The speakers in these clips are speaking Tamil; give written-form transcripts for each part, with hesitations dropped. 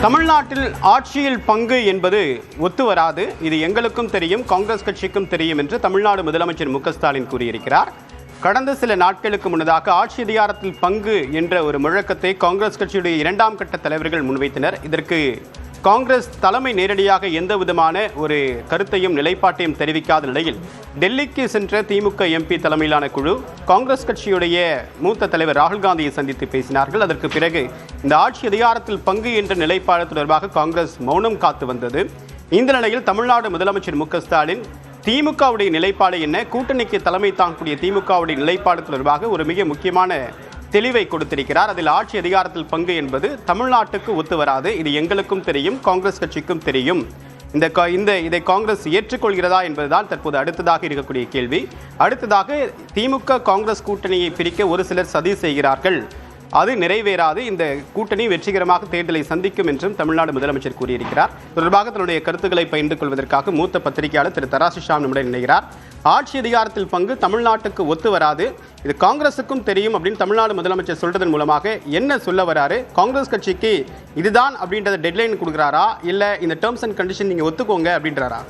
தமிழ்நாட்டில் ஆட்சியில் பங்கு என்பது ஒத்து வராது. இது எங்களுக்கும் தெரியும், காங்கிரஸ் கட்சிக்கும் தெரியும் என்று தமிழ்நாடு முதலமைச்சர் மு.க.ஸ்டாலின் கூறியிருக்கிறார். கடந்த சில நாட்களுக்கு முன்னதாக ஆட்சி அதிகாரத்தில் பங்கு என்ற ஒரு முழக்கத்தை காங்கிரஸ் கட்சியுடைய இரண்டாம் கட்ட தலைவர்கள் முன்வைத்தனர். இதற்கு காங்கிரஸ் தலைமை நேரடியாக எந்த விதமான ஒரு கருத்தையும் நிலைப்பாட்டையும் தெரிவிக்காத நிலையில் டெல்லிக்கு சென்ற திமுக எம்பி தலைமையிலான குழு காங்கிரஸ் கட்சியுடைய மூத்த தலைவர் ராகுல் காந்தியை சந்தித்து பேசினார்கள். அதற்கு பிறகு இந்த ஆட்சி அதிகாரத்தில் பங்கு என்ற நிலைப்பாடு தொடர்பாக காங்கிரஸ் மௌனம் காத்து வந்தது. இந்த நிலையில் தமிழ்நாடு முதலமைச்சர் மு.க.ஸ்டாலின் திமுகவுடைய நிலைப்பாடு என்ன, கூட்டணிக்கு தலைமை தாங்கக்கூடிய திமுகவுடைய நிலைப்பாடு தொடர்பாக ஒரு மிக முக்கியமான தெளிவை கொடுத்திருக்கிறார். அதில் ஆட்சி அதிகாரத்தில் பங்கு என்பது தமிழ்நாட்டுக்கு ஒத்து வராது. இது எங்களுக்கும் தெரியும், காங்கிரஸ் கட்சிக்கும் தெரியும். இதை காங்கிரஸ் ஏற்றுக்கொள்கிறதா என்பதுதான் தற்போது அடுத்ததாக இருக்கக்கூடிய கேள்வி. அடுத்ததாக திமுக காங்கிரஸ் கூட்டணியை பிரிக்க ஒரு சிலர் சதி செய்கிறார்கள், அது நிறைவேறாது, இந்த கூட்டணி வெற்றிகரமாக தேர்தலை சந்திக்கும் என்றும் தமிழ்நாடு முதலமைச்சர் கூறியிருக்கிறார். தொடர்பாக தன்னுடைய கருத்துக்களை பகிர்ந்து கொள்வதற்காக மூத்த பத்திரிகையாளர் திரு தராசு ஷாம் நம்முடன் இணைகிறார். ஆட்சி அதிகாரத்தில் பங்கு தமிழ்நாட்டுக்கு ஒத்து வராது, இது காங்கிரசுக்கும் தெரியும் அப்படின்னு தமிழ்நாடு முதலமைச்சர் சொல்றதன் மூலமாக என்ன சொல்ல வராரு? காங்கிரஸ் கட்சிக்கு இதுதான் அப்படின்றத டெட்லைன் கொடுக்குறாரா, இல்ல இந்த டேர்ம்ஸ் அண்ட் கண்டிஷன் நீங்க ஒத்துக்கோங்க அப்படின்றாரா?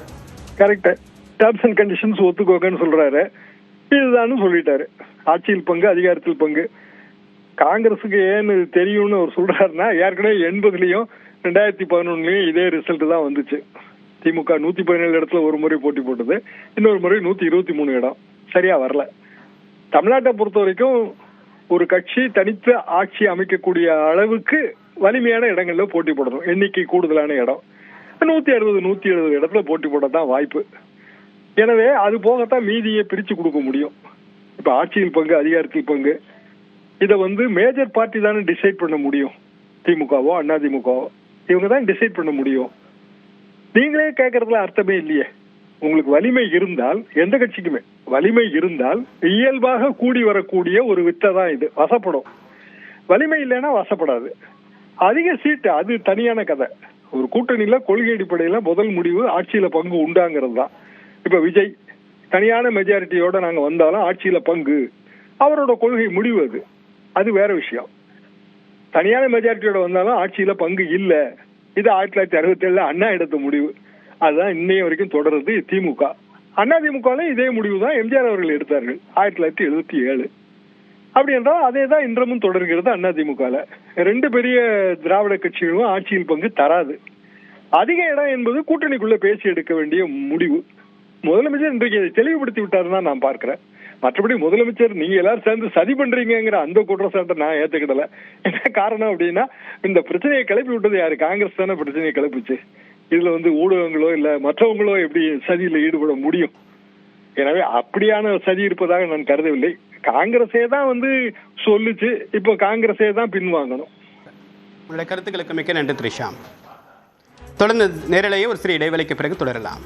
கரெக்ட், டேர்ம்ஸ் அண்ட் கண்டிஷன்ஸ் ஒத்துக்கோங்கன்னு சொல்றாரு. இதுதான் சொல்லிட்டாரு. ஆட்சியில் பங்கு, அதிகாரத்தில் பங்கு. காங்கிரஸுக்கு ஏன்னு தெரியும்னு அவர் சொல்றாருன்னா, ஏற்கனவே 80லயும் 2011லயும் இதே ரிசல்ட் தான் வந்துச்சு. திமுக 117 இடத்துல ஒரு முறை போட்டி போட்டது, இன்னொரு முறை 123 இடம். சரியா வரல. தமிழ்நாட்டை பொறுத்த வரைக்கும் ஒரு கட்சி தனித்து ஆட்சி அமைக்கக்கூடிய அளவுக்கு வலிமையான இடங்கள்ல போட்டி போடணும். எண்ணிக்கை கூடுதலான இடம் 160-170 இடத்துல போட்டி போடத்தான் வாய்ப்பு. எனவே அது போகத்தான் மீதியை பிரிச்சு கொடுக்க முடியும். இப்ப ஆட்சியில் பங்கு, அதிகாரத்தில் பங்கு, இதை மேஜர் பார்ட்டி தானே டிசைட் பண்ண முடியும். திமுகவோ அதிமுகவோ இவங்க தான் டிசைட் பண்ண முடியும். நீங்களே கேட்கறதுல அர்த்தமே இல்லையே. உங்களுக்கு வலிமை இருந்தால், எந்த கட்சிக்குமே வலிமை இருந்தால் இயல்பாக கூடி வரக்கூடிய ஒரு வித்தை தான் இது. வசப்படும். வலிமை இல்லைன்னா வசப்படாது. அதிக சீட்டு அது தனியான கதை. ஒரு கூட்டணியில கொள்கை அடிப்படையில முதல் முடிவு ஆட்சியில பங்கு உண்டாங்கிறது தான். இப்ப விஜய் தனியான மெஜாரிட்டியோட நாங்க வந்தாலும் ஆட்சியில பங்கு அவரோட கொள்கை முடிவு, அது வேற விஷயம். தனியான மெஜாரிட்டியோட வந்தாலும் ஆட்சியில பங்கு இல்ல, இது 1967 அண்ணா எடுத்த முடிவு. அதுதான் இன்னைய வரைக்கும் தொடருது திமுக. அதிமுக இதே முடிவு தான் எம்ஜிஆர் அவர்கள் எடுத்தார்கள் 1977. அப்படி என்றால் அதே தான் இன்றமும் தொடர்கிறது அதிமுக. ரெண்டு பெரிய திராவிட கட்சிகளும் ஆட்சியில் பங்கு தராது. அதிக இடம் என்பது கூட்டணிக்குள்ள பேசி எடுக்க வேண்டிய முடிவு. முதலமைச்சர் இன்றைக்கு அதை தெளிவுபடுத்தி விட்டாருன்னு தான் நான் பார்க்கிறேன். மற்றபடி முதலமைச்சர் நீங்க எல்லாரும் சேர்ந்து சதி பண்றீங்கிற அந்த குற்றச்சாட்டை நான் ஏத்துக்கிடல. என்ன காரணம் அப்படின்னா, இந்த பிரச்சனையை கிளப்பி விட்டது யாரு? காங்கிரஸ் தானே பிரச்சனையை கிளப்பிச்சு. இதுல ஊடகங்களோ இல்ல மற்றவங்களோ எப்படி சதியில ஈடுபட முடியும்? எனவே அப்படியான சதி இருப்பதாக நான் கருதவில்லை. காங்கிரஸே தான் சொல்லுச்சு. இப்போ காங்கிரஸே தான் பின்வாங்கணும். உங்களுடைய கருத்துக்களுக்கு மிக்க நன்றி திரு ஷாம். தொடர்ந்து நேரலையே ஒரு சிறிய இடைவெளிக்கு பிறகு தொடரலாம்.